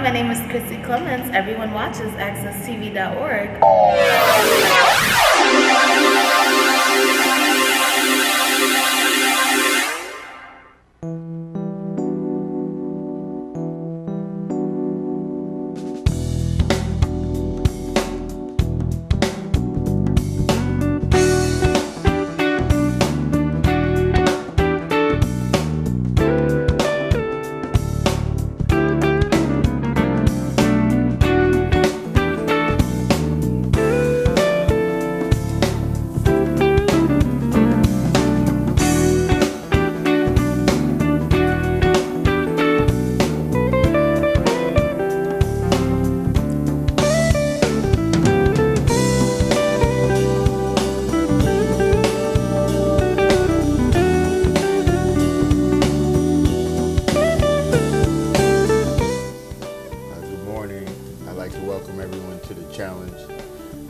my name is Chrissy Clements. Everyone watches accesstv.org.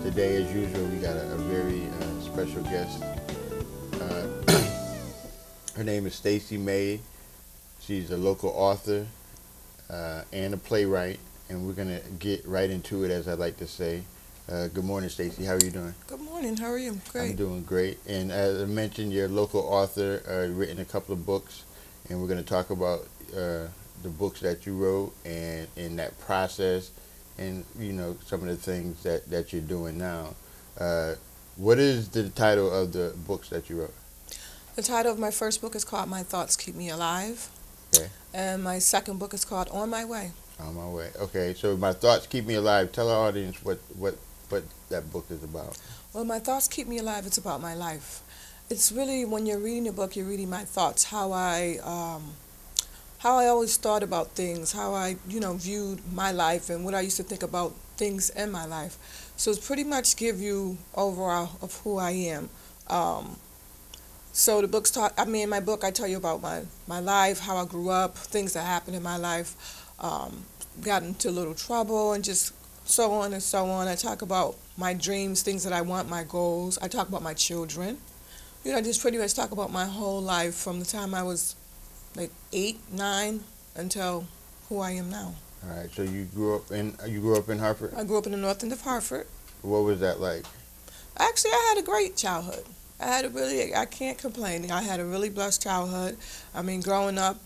Today, as usual, we got a very special guest. Her name is Stacey May. She's a local author and a playwright, and we're gonna get right into it, as I like to say. Good morning, Stacey. How are you doing? Good morning. How are you? Great. I'm doing great. And as I mentioned, you're a local author. Written a couple of books, and we're gonna talk about the books that you wrote and in that process. And some of the things that you're doing now. What is the title of the books that you wrote? The title of my first book is called My Thoughts Keep Me Alive. Okay. And my second book is called On My Way. On My Way. Okay, so My Thoughts Keep Me Alive. Tell our audience what that book is about. Well, My Thoughts Keep Me Alive, it's about my life. It's really, when you're reading the book, you're reading my thoughts, how I always thought about things, how I, viewed my life and what I used to think about things in my life. So it's pretty much give you overall of who I am. So the book's in my book I tell you about my life, how I grew up, things that happened in my life, got into a little trouble and just so on and so on. I talk about my dreams, things that I want, my goals. I talk about my children. I just pretty much talk about my whole life from the time I was like 8, 9 until who I am now. All right. So you grew up in Hartford? I grew up in the north end of Hartford. What was that like? Actually, I had a great childhood. I can't complain. I had a really blessed childhood. I mean, growing up,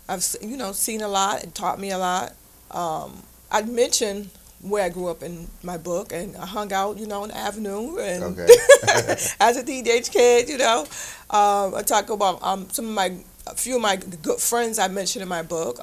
I've seen a lot and taught me a lot. I mentioned where I grew up in my book, and I hung out, on the avenue, and okay. as a teenage kid, I talk about a few of my good friends I mentioned in my book,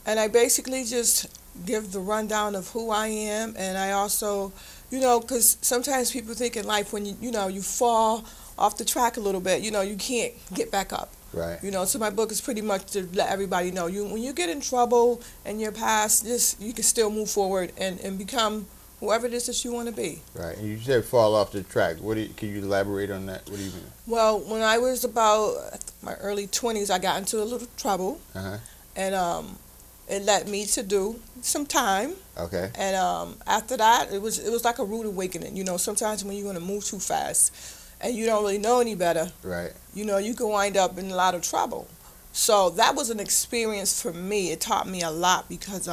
and I basically just give the rundown of who I am, and I also, because sometimes people think in life when you fall off the track a little bit, you can't get back up. Right. So my book is pretty much to let everybody know when you get in trouble in your past, you can still move forward and become whoever it is that you want to be. Right. And you said fall off the track. Can you elaborate on that? What do you mean? Well, when I was about my early 20s, I got into a little trouble. Uh-huh. And it led me to do some time. Okay. And after that, it was like a rude awakening. Sometimes when you're going to move too fast and you don't really know any better, right. You can wind up in a lot of trouble. So that was an experience for me. It taught me a lot because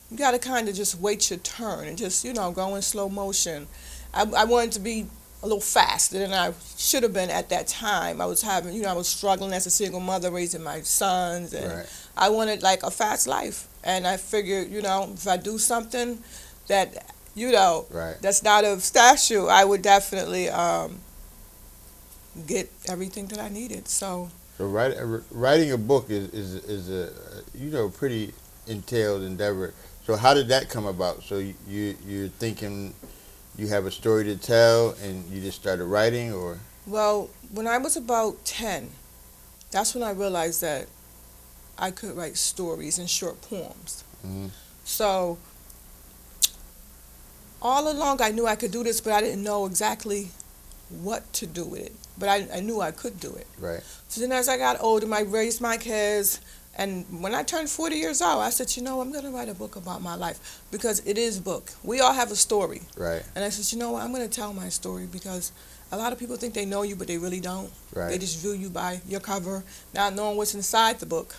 you got to kind of just wait your turn and just, go in slow motion. I wanted to be a little faster than I should have been at that time. I was having, I was struggling as a single mother raising my sons, and right. I wanted like a fast life. And I figured, if I do something that, right. that's not of statute, I would definitely get everything that I needed. So writing a book is a pretty entailed endeavor. So how did that come about? So you're thinking you have a story to tell and you just started writing, or? Well, when I was about 10, that's when I realized that I could write stories and short poems. Mm-hmm. So all along I knew I could do this, but I didn't know exactly what to do with it. But I knew I could do it. Right. So then as I got older, I raised my kids, and when I turned 40 years old, I said, I'm going to write a book about my life, because it is a book. We all have a story. Right. And I said, I'm going to tell my story, because a lot of people think they know you, but they really don't. Right. They just view you by your cover, not knowing what's inside the book.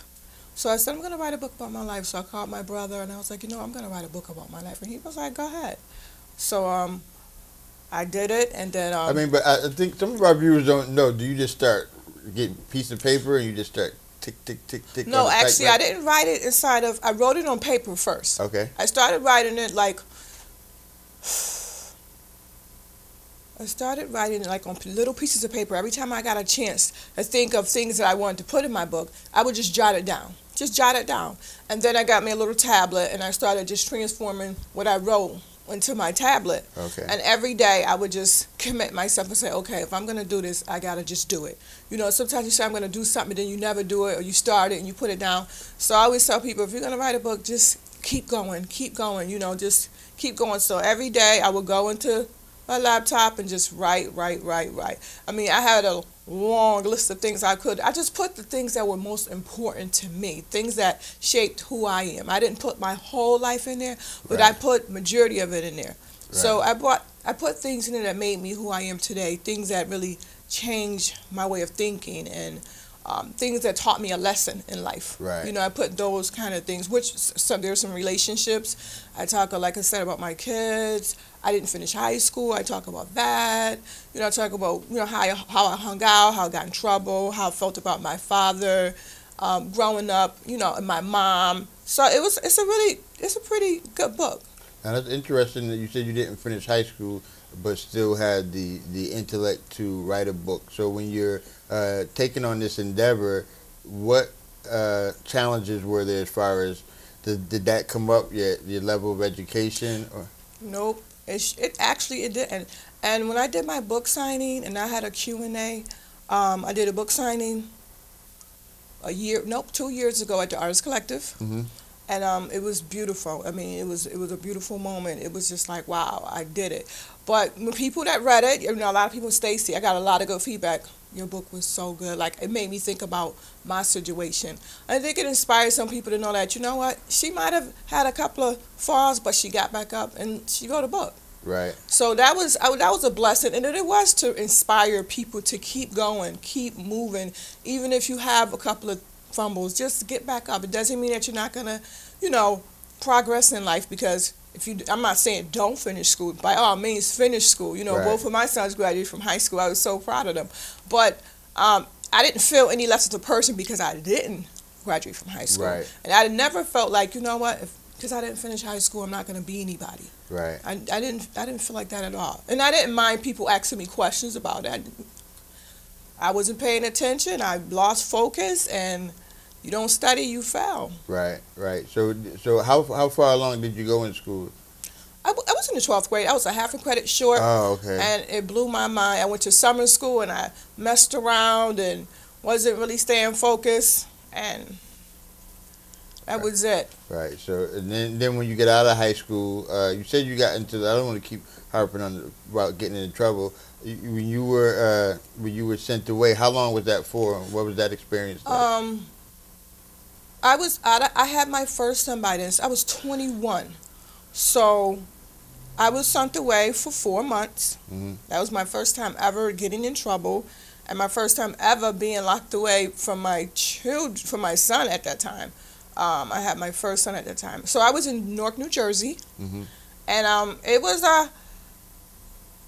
So I said, I'm going to write a book about my life. So I called my brother, and I was like, I'm going to write a book about my life. And he was like, go ahead. So I did it, and then... I mean, but I think some of our viewers don't know. Do you just start getting a piece of paper and you just start tick, tick, tick, tick? No, actually, I didn't write it inside of... I wrote it on paper first. Okay. I started writing it like... on little pieces of paper. Every time I got a chance to think of things that I wanted to put in my book, I would just jot it down. Just jot it down. And then I got me a little tablet, and I started just transforming what I wrote into my tablet. Okay. And every day I would just commit myself and say, okay, if I'm going to do this, I got to just do it. Sometimes you say I'm going to do something, then you never do it, or you start it and you put it down. So I always tell people, if you're going to write a book, just keep going, just keep going. So every day I would go into my laptop and just write. I mean, I had a long list of things I just put the things that were most important to me, things that shaped who I am. I didn't put my whole life in there, but I put majority of it in there. Right. So I put things in there that made me who I am today, things that really changed my way of thinking, and things that taught me a lesson in life. Right. I put those kind of things, there's some relationships. I talk, like I said, about my kids. I didn't finish high school. I talk about that. I talk about, how I hung out, how I got in trouble, how I felt about my father, growing up, and my mom. So it's a pretty good book. Now that's interesting that you said you didn't finish high school, but still had the intellect to write a book. So when you're taking on this endeavor, what challenges were there as far as, did that come up yet, your level of education? Or? Nope. It actually didn't. And when I did my book signing and I had a Q&A, I did a book signing 2 years ago at the Artist Collective. Mm-hmm. And it was beautiful. I mean, it was a beautiful moment. It was just like, wow, I did it. But when people that read it, a lot of people, Stacy, I got a lot of good feedback. Your book was so good. Like, it made me think about my situation. I think it inspired some people to know that, what, she might have had a couple of falls, but she got back up and she wrote a book. Right. So that was a blessing, and it was to inspire people to keep going, keep moving, even if you have a couple of fumbles, just get back up. It doesn't mean that you're not gonna, progress in life, because I'm not saying don't finish school. By all means, finish school. Right. Both of my sons graduated from high school. I was so proud of them. But I didn't feel any less of a person because I didn't graduate from high school. Right. And I never felt like, because I didn't finish high school, I'm not going to be anybody. Right. I didn't feel like that at all. And I didn't mind people asking me questions about it. I wasn't paying attention. I lost focus, and you don't study, you fail. Right. So how far along did you go in school? I was in the 12th grade. I was a half a credit short. Oh, okay. And it blew my mind. I went to summer school, and I messed around and wasn't really staying focused, and that was it. Right. So and then when you get out of high school, you said you got into. I don't want to keep harping on about getting into trouble. When you were sent away, how long was that for? What was that experience like? I had my first son by then. I was 21, so I was sent away for 4 months. Mm-hmm. That was my first time ever getting in trouble, and my first time ever being locked away from my son at that time. I had my first son at that time. So I was in Newark, New Jersey, Mm-hmm. and it was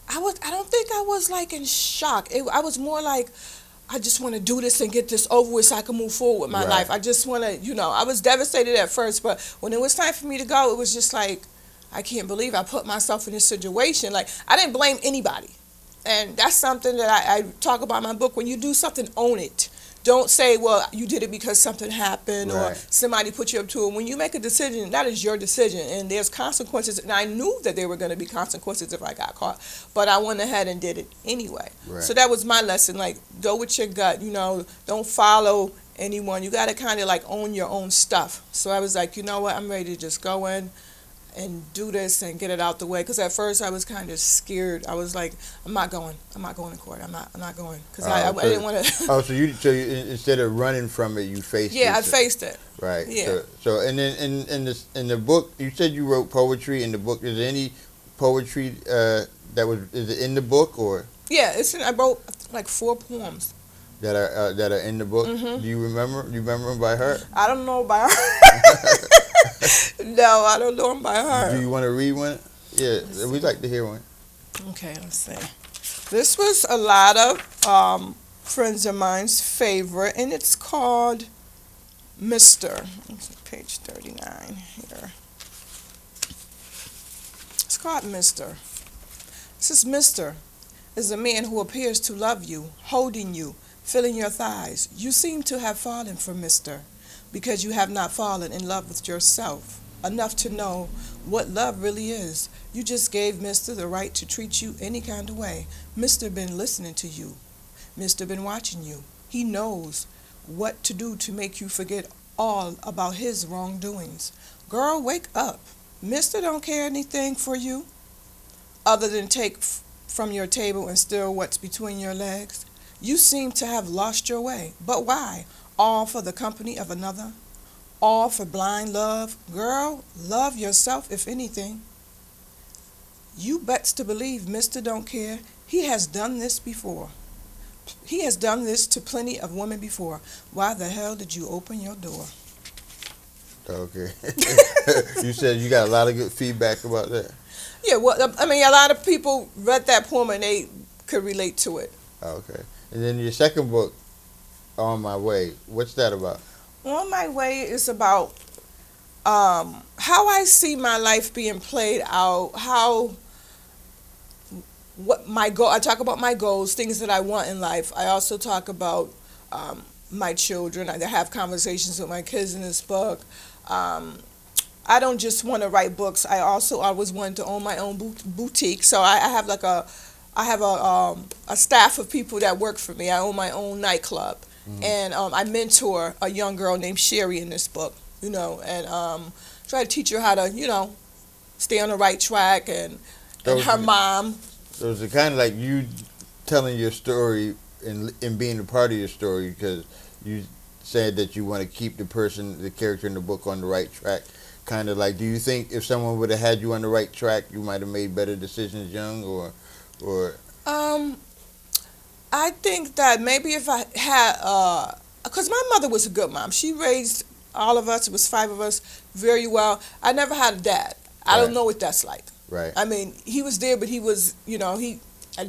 I don't think I was like in shock. I was more like, I just want to do this and get this over with so I can move forward with my Right. life. I just want to, I was devastated at first, but when it was time for me to go, it was just like, I can't believe I put myself in this situation. Like, I didn't blame anybody. And that's something that I talk about in my book. When you do something, own it. Don't say, well, you did it because something happened or Right. somebody put you up to it. When you make a decision, that is your decision, and there's consequences. And I knew that there were going to be consequences if I got caught, but I went ahead and did it anyway. Right. So that was my lesson. Like, go with your gut. Don't follow anyone. You got to kind of like own your own stuff. So I was like, you know what? I'm ready to just go in and do this and get it out the way. Because at first I was kind of scared. I was like, I'm not going to court. I'm not going. Because I didn't want to. Oh, so you instead of running from it, you faced it. Yeah, I faced it. Right. Yeah. So and then in the book, you said you wrote poetry in the book. Is there any poetry is it in the book or? Yeah, I wrote like 4 poems. that are in the book. Mm-hmm. Do you remember? Do you remember them by heart? I don't know by heart. No, I don't know them by heart. Do you want to read one? Yeah, we'd like to hear one. Okay, let's see. This was a lot of friends of mine's favorite, and it's called Mr. Page 39 here. It's called Mr. This is Mr. is a man who appears to love you, holding you, feeling your thighs. You seem to have fallen for Mr. because you have not fallen in love with yourself enough to know what love really is. You just gave Mr. the right to treat you any kind of way. Mr. been listening to you. Mr. been watching you. He knows what to do to make you forget all about his wrongdoings. Girl, wake up. Mr. don't care anything for you other than take from your table and steal what's between your legs. You seem to have lost your way. But why? All for the company of another? All for blind love? Girl, love yourself if anything. You bets to believe Mr. don't care. He has done this before. He has done this to plenty of women before. Why the hell did you open your door? Okay. You said you got a lot of good feedback about that. Yeah, well, I mean, a lot of people read that poem and they could relate to it. Okay. And then your second book, On My Way, what's that about? On My Way is about how I see my life being played out, what my goal. I talk about my goals, things that I want in life. I also talk about my children. I have conversations with my kids in this book. I don't just want to write books. I always wanted to own my own boutique. So I have like a staff of people that work for me. I own my own nightclub, and I mentor a young girl named Sherry in this book. And try to teach her how to stay on the right track, and her mom. So it's kind of like you telling your story and being a part of your story, because you said that you want to keep the character in the book on the right track. Kind of like, do you think if someone would have had you on the right track, you might have made better decisions young, or? I think that maybe if I had, because my mother was a good mom. She raised all of us. It was 5 of us very well. I never had a dad. I don't know what that's like. Right. I mean, he was there, but he was, I had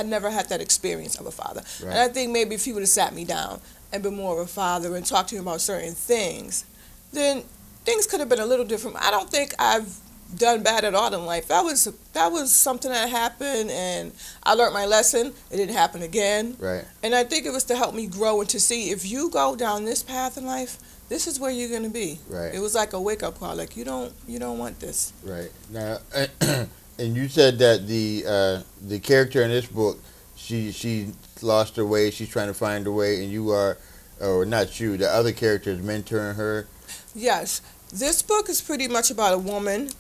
never had that experience of a father. Right. And I think maybe if he would have sat me down and been more of a father and talked to me about certain things, then things could have been a little different. I don't think I've done bad at all in life. That was something that happened, and I learned my lesson. It didn't happen again. Right. And I think it was to help me grow and to see if you go down this path in life, this is where you're going to be. Right. It was like a wake up call. Like you don't want this. Right. Now, and you said that the character in this book, she lost her way. She's trying to find her way, and you are, or not you, the other character is mentoring her. Yes. This book is pretty much about a woman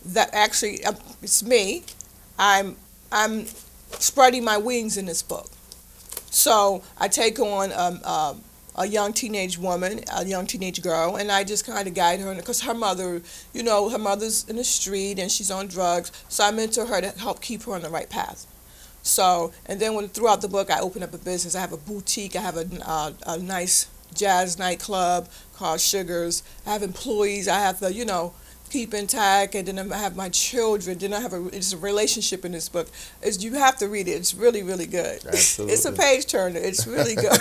that actually, it's me. I'm spreading my wings in this book. So I take on a young teenage woman, a young teenage girl, and I just kind of guide her, because her mother, her mother's in the street and she's on drugs, so I mentor her to help keep her on the right path. So, and then throughout the book, I open up a business. I have a boutique. I have a nice jazz nightclub called Sugars. I have employees. I have the, keep intact, and then I have my children. Then I have it's a relationship in this book. You have to read it. It's really, really good. Absolutely. It's a page turner. It's really good.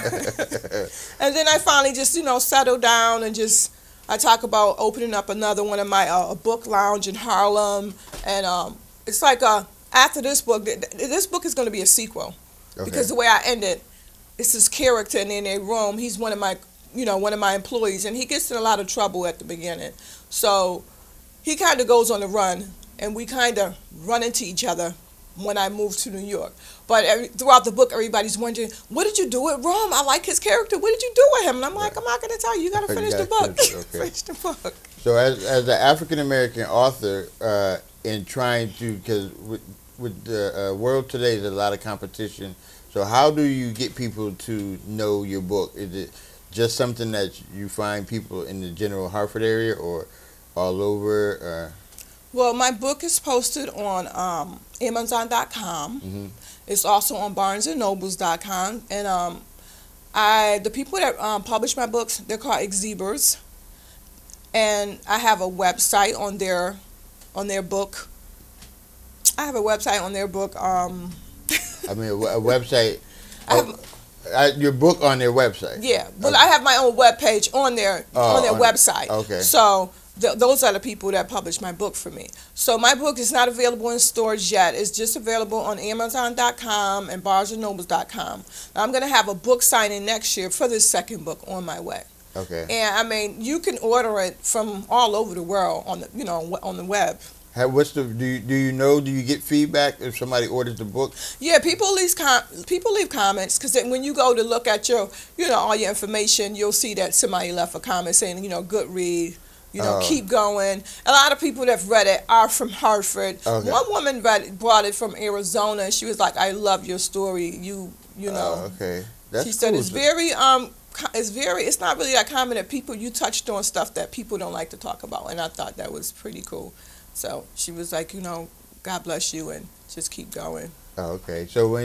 And then I finally just, settle down and I talk about opening up another one of my a book lounge in Harlem, and it's like after this book is going to be a sequel, because the way I end it, it's this character in a room. He's one of my employees, and he gets in a lot of trouble at the beginning. So he kind of goes on the run, and we kind of run into each other when I moved to New York. But throughout the book, everybody's wondering, what did you do with Rome? I like his character. What did you do with him? And I'm like, I'm not going to tell you. You got to finish the book. Finish the book. So as an African-American author, in trying to, because with the world today, there's a lot of competition. So how do you get people to know your book? Is it just something that you find people in the general Hartford area, or all over? Well, my book is posted on Amazon.com. It's also on BarnesandNobles.com, and the people that publish my books, they're called Exhibers, and I have a website on their book. I have a website on their book. I mean, a website. I have, Your book on their website. yeah, but Okay. I have my own webpage on their website. Okay. So those are the people that publish my book for me. So my book is not available in stores yet. It's just available on Amazon.com and BarnesandNobles.com. I'm going to have a book signing next year for this second book on my way. Okay. And I mean, you can order it from all over the world on the on the web. What's the do you get feedback if somebody orders the book? Yeah, people leave comments, because when you go to look at your all your information, you'll see that somebody left a comment saying good read. Keep going. A lot of people that have read it are from Hartford. Okay. One woman brought it from Arizona, and she was like, "I love your story. You know." Okay. That's She said cool. it's very it's not really that common that you touched on stuff that people don't like to talk about, and I thought that was pretty cool. So she was like, God bless you, and just keep going. Oh, okay. So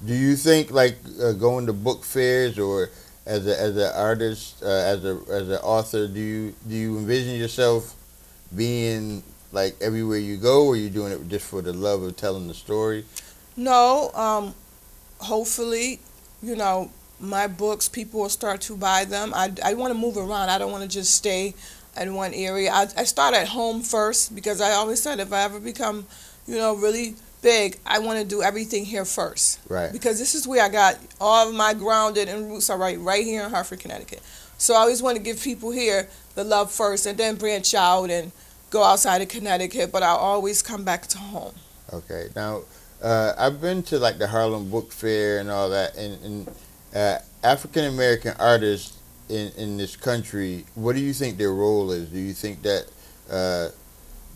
do you think like going to book fairs, or as an artist, as an author, do you envision yourself being like everywhere you go, or are you doing it just for the love of telling the story? No, hopefully, my books, people will start to buy them. I want to move around. I don't want to just stay in one area. I start at home first, because I always said if I ever become, really big, I want to do everything here first. Right. Because this is where I got all of my grounded and roots are right here in Hartford, Connecticut. So I always want to give people here the love first, and then branch out and go outside of Connecticut, but I'll always come back to home. Okay. Now, I've been to like the Harlem Book Fair and all that, and African American artists in this country, what do you think their role is? Do you think that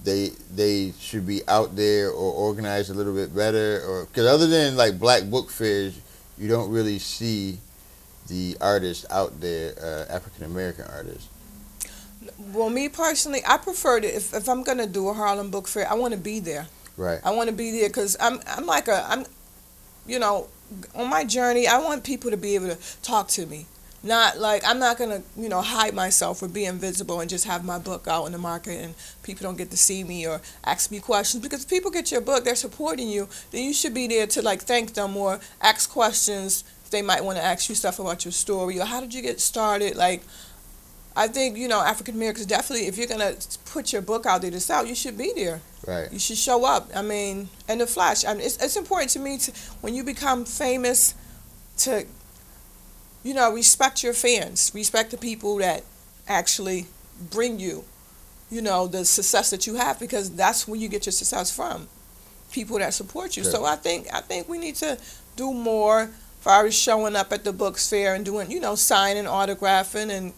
they should be out there or organized a little bit better? Or because other than like black book fairs, you don't really see the artists out there, African American artists. Well, me personally, I prefer to, if I'm going to do a Harlem Book Fair, I want to be there. Right. I want to be there because I'm on my journey, I want people to be able to talk to me. Not like, I'm not going to, hide myself or be invisible and just have my book out in the market and people don't get to see me or ask me questions. Because if people get your book, they're supporting you, then you should be there to like thank them or ask questions. They might want to ask you stuff about your story or how did you get started. Like, I think, African Americans definitely, if you're going to put your book out there to sell, you should be there. Right. You should show up. I mean, in the flesh. I mean, it's important to me when you become famous to, respect your fans, respect the people that actually bring you, the success that you have, because that's where you get your success from, people that support you. Sure. So I think we need to do more as far as showing up at the books fair and doing, signing, autographing, and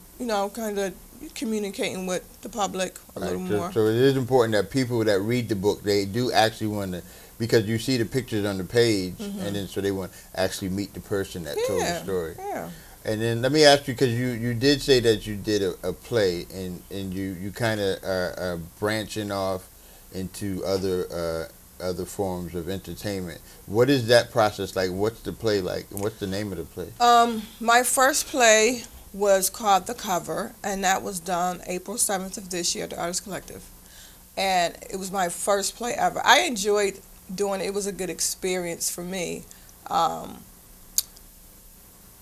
kind of communicating with the public a little more. So it is important that people that read the book, they do actually want to, because you see the pictures on the page, and then so they want to actually meet the person that told the story. Yeah. And then let me ask you, because you did say that you did a play, and you kind of are branching off into other forms of entertainment. What is that process like? What's the play like? And what's the name of the play? My first play was called The Cover, and that was done April 7th of this year at the Artists Collective. And it was my first play ever. I enjoyed doing it. It was a good experience for me.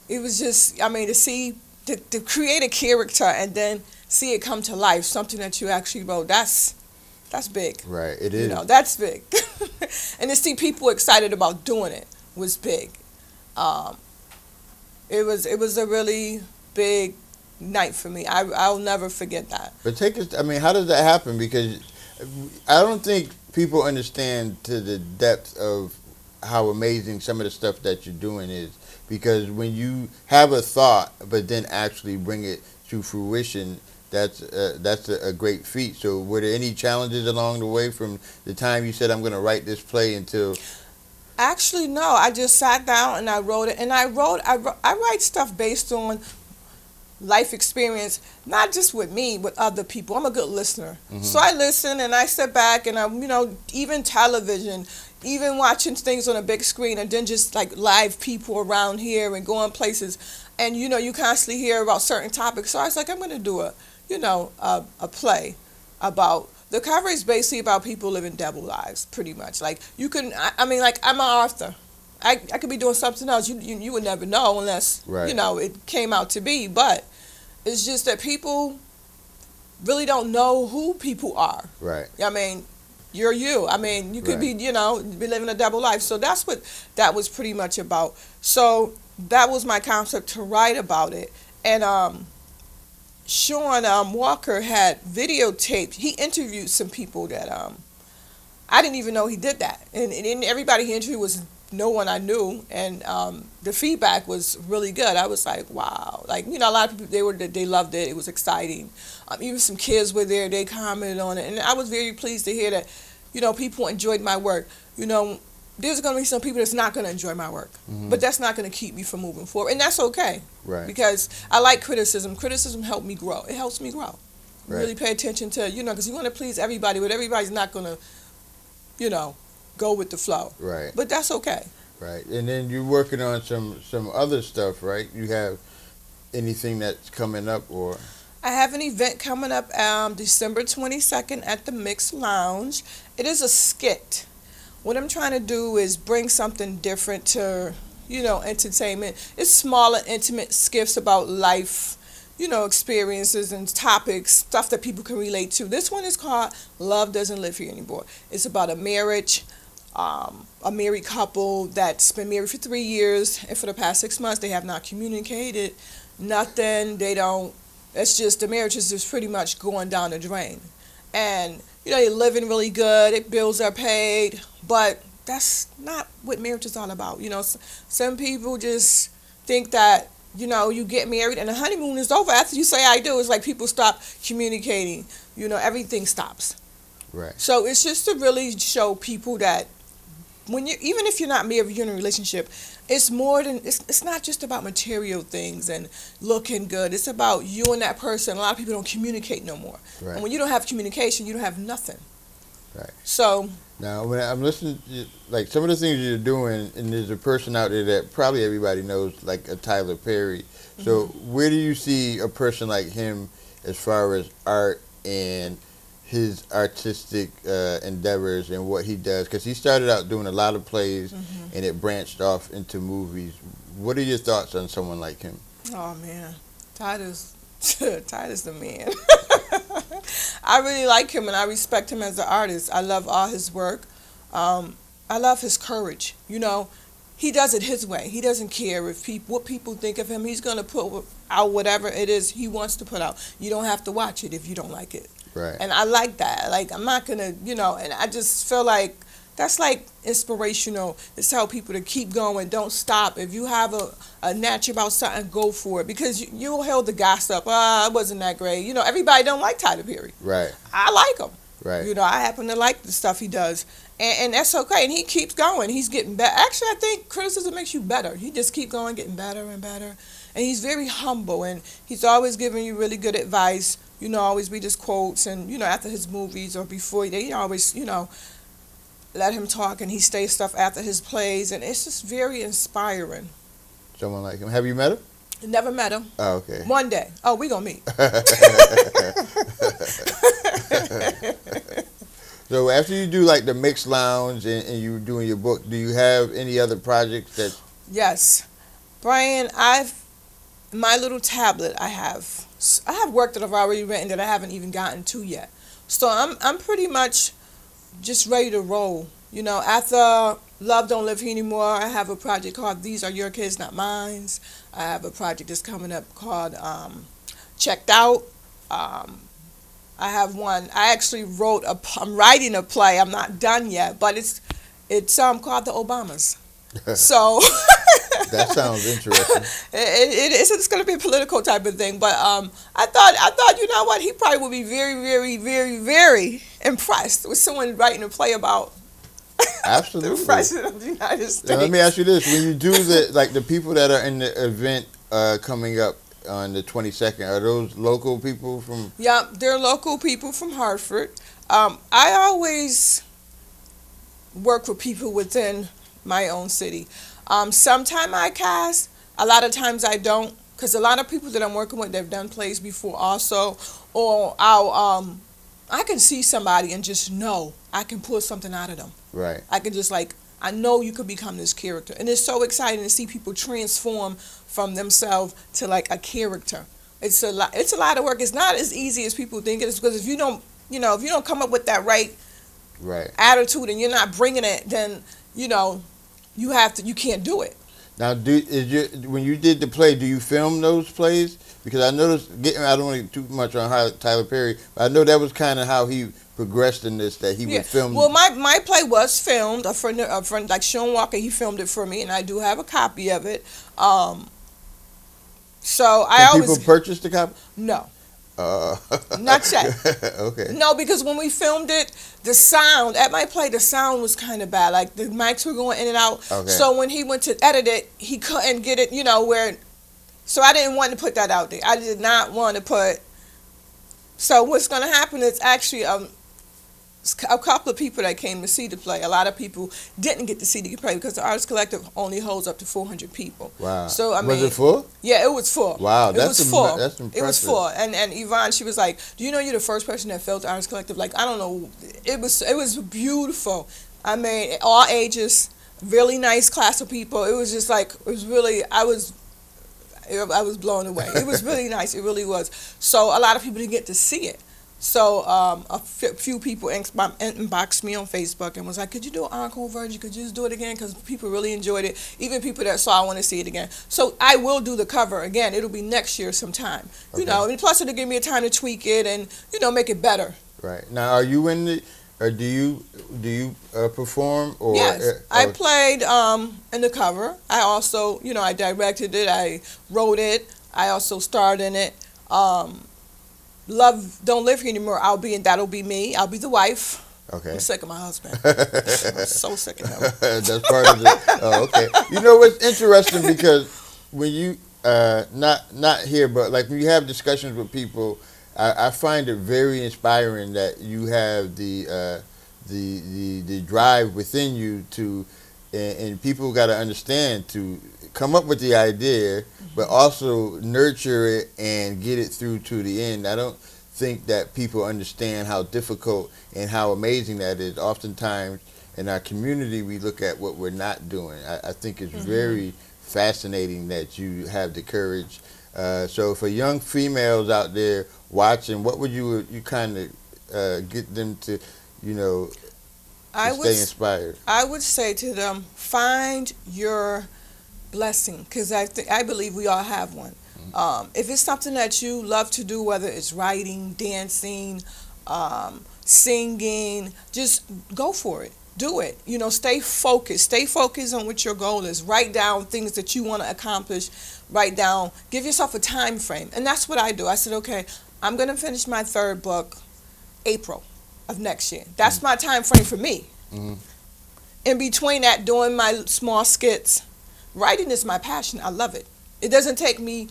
It was just, to create a character and then see it come to life, something that you actually wrote, that's big. Right, it is. That's big. And to see people excited about doing it was big. It was a really big night for me. I'll never forget that. But how does that happen? Because I don't think people understand to the depth of how amazing some of the stuff that you're doing is. Because when you have a thought, but then actually bring it to fruition, that's a great feat. So were there any challenges along the way from the time you said, I'm going to write this play until... Actually, no. I just sat down and I wrote it. And I write stuff based on life experience, not just with me, with other people. I'm a good listener. So I listen and I sit back and I'm, even television, even watching things on a big screen and then just like live people around here and going places. And, you constantly hear about certain topics. So I was like, I'm going to do a play about, the cover is basically about people living double lives, pretty much. Like, you can, I mean, like, I'm an author. I could be doing something else. You would never know unless, it came out to be. But it's just that people really don't know who people are. Right. I mean, you're you. I mean, you could be, be living a double life. So that's what that was pretty much about. So that was my concept to write about it. And Sean Walker had videotaped. He interviewed some people that I didn't even know he did that. And everybody he interviewed was no one I knew, and the feedback was really good. I was like, wow. Like, a lot of people, they loved it. It was exciting. Even some kids were there. They commented on it. And I was very pleased to hear that, people enjoyed my work. There's going to be some people that's not going to enjoy my work. But that's not going to keep me from moving forward. And that's okay. Right. Because I like criticism. Criticism helped me grow. It helps me grow. Right. Really pay attention to, because you want to please everybody, but everybody's not going to, go with the flow. Right. But that's okay. Right. And then you're working on some other stuff, right? You have anything that's coming up, or? I have an event coming up December 22nd at the Mixed Lounge. It is a skit. What I'm trying to do is bring something different to, entertainment. It's smaller, intimate skits about life, experiences and topics, stuff that people can relate to. This one is called Love Doesn't Live Here Anymore. It's about a marriage, a married couple that's been married for 3 years, and for the past 6 months they have not communicated nothing. It's just, the marriage is just pretty much going down the drain. And, they're living really good, bills are paid, but that's not what marriage is all about. Some people just think that, you get married and the honeymoon is over. After you say I do, it's like people stop communicating. Everything stops. Right. So it's just to really show people that even if you're not married, you're in a relationship, it's more than, it's not just about material things and looking good. It's about you and that person. A lot of people don't communicate no more. Right. And when you don't have communication, you don't have nothing. Right. So now, when I'm listening to, like, some of the things you're doing, and there's a person out there that probably everybody knows, like a Tyler Perry. So where do you see a person like him as far as art and his artistic endeavors and what he does? Because he started out doing a lot of plays and it branched off into movies. What are your thoughts on someone like him? Oh, man. Tyler's the man. I really like him and I respect him as an artist. I love all his work. I love his courage. He does it his way. He doesn't care if what people think of him. He's going to put out whatever it is he wants to put out. You don't have to watch it if you don't like it. Right. And I like that. Like, I'm not going to, and I just feel like that's like inspirational. It's tell people to keep going. Don't stop. If you have a natch about something, go for it. Because you'll hold the gossip. It wasn't that great. Everybody don't like Tyler Perry. Right. I like him. Right. I happen to like the stuff he does. And that's okay. And he keeps going. He's getting better. Actually, I think criticism makes you better. He just keep going, getting better and better. And he's very humble. And he's always giving you really good advice. Always read his quotes. And, after his movies or before, they always, let him talk. And he stays stuff after his plays. And it's just very inspiring. Someone like him. Have you met him? Never met him. Oh, okay. One day. Oh, we gonna meet. So after you do like the Mixed Lounge and you doing your book, do you have any other projects that? Yes, Brian. My little tablet. I have work that I've already written that I haven't even gotten to yet. So I'm pretty much just ready to roll. After Love Don't Live Here Anymore, I have a project called These Are Your Kids, Not Mines. I have a project that's coming up called Checked Out. I have one. I actually I'm writing a play. I'm not done yet, but it's called The Obamas. So that sounds interesting. It's going to be a political type of thing, but I thought you know what, he probably would be very, very, very, very impressed with someone writing a play about Absolutely. the president of the United States. Now, let me ask you this: when you do the people that are in the event coming up, on the 22nd. Are those local people from? Yeah, they're local people from Hartford. I always work with people within my own city. Sometimes I cast, a lot of times I don't, because a lot of people that I'm working with, they've done plays before also, or I can see somebody and just know I can pull something out of them. Right. I can just I know you could become this character. And it's so exciting to see people transform from themselves to like a character. It's a lot of work. It's not as easy as people think it is, because if you don't, if you don't come up with that right attitude and you're not bringing it, then, you can't do it. Now, when you did the play, do you film those plays? Because I noticed, I don't want to get too much on Tyler Perry, but I know that was kind of how he progressed in this, that he would film. Well, my play was filmed. A friend like Sean Walker, he filmed it for me, and I do have a copy of it. So Can people purchase the copy? No. Not yet. Okay. No, because when we filmed it, the sound at my play, the sound was kind of bad. Like the mics were going in and out. Okay. So when he went to edit it, he couldn't get it. Where. So I didn't want to put that out there. I did not want to put. So what's going to happen is actually a couple of people that came to see the play. A lot of people didn't get to see the play because the Artist Collective only holds up to 400 people. Wow. So was it full? Yeah, it was full. Wow, that's full. That's impressive. It was full. And Yvonne, she was like, "Do you know you're the first person that felt the Artist Collective?" Like, I don't know. It was beautiful. I mean, all ages, really nice class of people. It was just like, it was really, I was blown away. It was really nice. It really was. So a lot of people didn't get to see it. So a few people inboxed me on Facebook and was like, "Could you do an encore version? Could you just do it again?" Because people really enjoyed it. Even people that saw, I want to see it again. So I will do the cover again. It'll be next year sometime. Okay. And plus it'll give me a time to tweak it and make it better. Right. Now, are you in the? Or do you perform? Or yes, I played in the cover. I also, I directed it. I wrote it. I also starred in it. Love Don't Live Here Anymore. That'll be me. I'll be the wife. Okay. I'm sick of my husband. I'm so sick of him. That's part of it. Oh, okay. You know what's interesting, because when you not here, but like when you have discussions with people, I find it very inspiring that you have the drive within you to, and people got to understand, to come up with the idea, but also nurture it and get it through to the end. I don't think that people understand how difficult and how amazing that is. Oftentimes in our community, we look at what we're not doing. I think it's very fascinating that you have the courage. So for young females out there watching, what would you kind of get them to, stay inspired? I would say to them, find your blessing, because I believe we all have one. If it's something that you love to do, whether it's writing, dancing, singing, just go for it. Do it. Stay focused. Stay focused on what your goal is. Write down things that you want to accomplish. Write down. Give yourself a time frame. And that's what I do. I said, okay, I'm going to finish my third book April of next year. That's my time frame for me. In between that, doing my small skits. Writing is my passion. I love it. It doesn't take me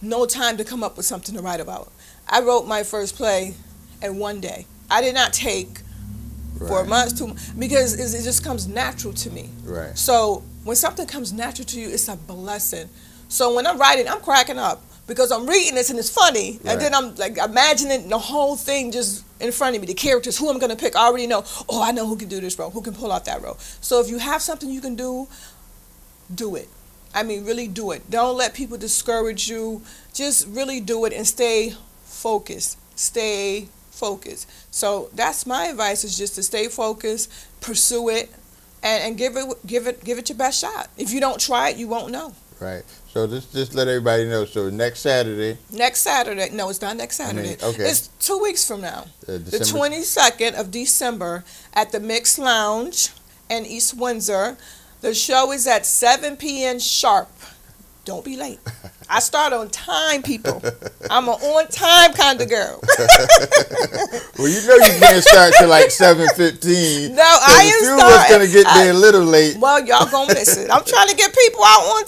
no time to come up with something to write about. I wrote my first play in one day. I did not take 4 months, 2 months, because it just comes natural to me. Right. So when something comes natural to you, it's a blessing. So when I'm writing, I'm cracking up because I'm reading this and it's funny, and then I'm like imagining the whole thing just in front of me, the characters, who I'm going to pick. I already know, I know who can do this role, who can pull out that role. So if you have something you can do, do it. I mean, really do it. Don't let people discourage you. Just really do it and stay focused. Stay focused. So that's my advice, is just to stay focused, pursue it, and give it your best shot. If you don't try it, you won't know. Right. So just let everybody know. So next Saturday. Next Saturday. No, it's not next Saturday. Okay. It's 2 weeks from now. The 22nd of December at the Mix Lounge in East Windsor. The show is at 7 p.m. sharp. Don't be late. I start on time, people. I'm an on-time kind of girl. Well, you know you can't start till like 7:15. No, I ain't am starting. Going to get there a little late. Well, y'all going to miss it. I'm trying to get people out on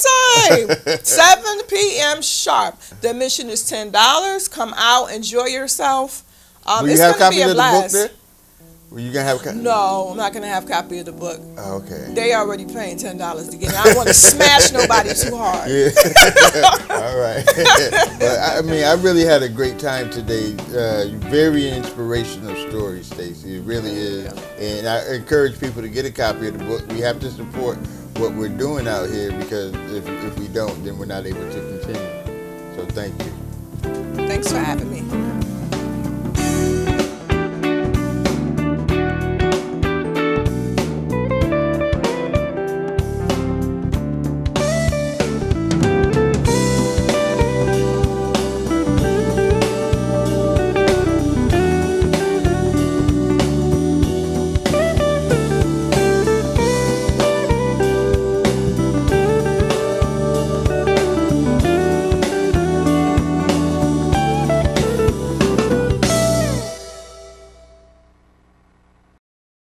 time. 7 p.m. sharp. The admission is $10. Come out, enjoy yourself. Will you it's have going to be copies a of the book blast. there? Were you going to have No, I'm not going to have a copy of the book. Oh, okay. They already paying $10 to get it. I don't want to smash nobody too hard. Yeah. All right. But I mean, I really had a great time today. Very inspirational story, Stacey. It really is. And I encourage people to get a copy of the book. We have to support what we're doing out here, because if we don't, then we're not able to continue. So thank you. Thanks for having me.